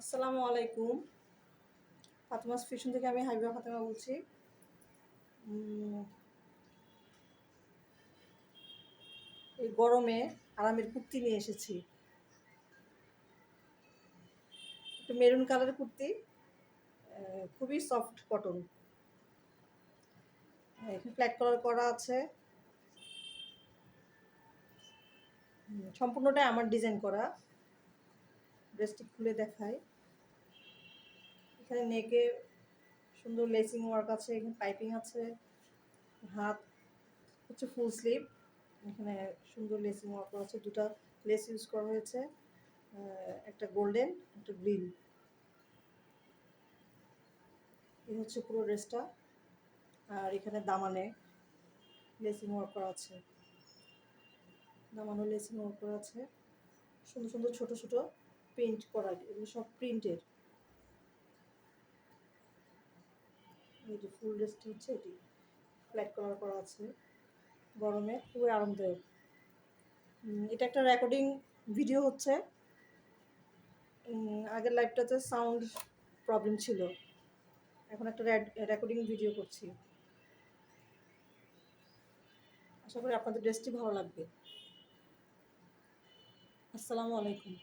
আসসালামু আলাইকুম। ফাতেমাস ফ্যাশন থেকে আমি হাবিবা ফাতেমা বলছি। উম, এই গরমে আরামের কুর্তি নিয়ে এসেছি। একটু মেরুন কালারের কুর্তি, খুবই সফট কটন। এখানে ফ্ল্যাট কালার করা আছে। সম্পূর্ণটাই আমার ডিজাইন করা। ড্রেসটি খুলে দেখাই। এখানে নেকে সুন্দর লেসিং ওয়ার্ক আছে, এখানে পাইপিং আছে। হাত হচ্ছে ফুল স্লিভ। এখানে সুন্দর লেসিং ওয়ার্ক করা আছে, দুটা লেস ইউজ করা হয়েছে, একটা গোল্ডেন, একটা গ্রিন। এই হচ্ছে পুরো ড্রেসটা। আর এখানে দামানে লেসিং ওয়ার্ক করা আছে, দামানো লেসিং ওয়ার্ক করা আছে। সুন্দর সুন্দর ছোট ছোট প্রিন্ট করা, এগুলো সব প্রিন্টের। এই যে ফুল ড্রেসটি হচ্ছে এটি, ফ্ল্যাট কালার করা আছে। গরমে খুবই আরামদায়ক। এটা একটা রেকর্ডিং ভিডিও হচ্ছে। আগের লাইভটাতে সাউন্ড প্রবলেম ছিল, এখন একটা রেকর্ডিং ভিডিও করছি। আশা করি আপনাদের ড্রেসটি ভালো লাগবে। আসসালামু আলাইকুম।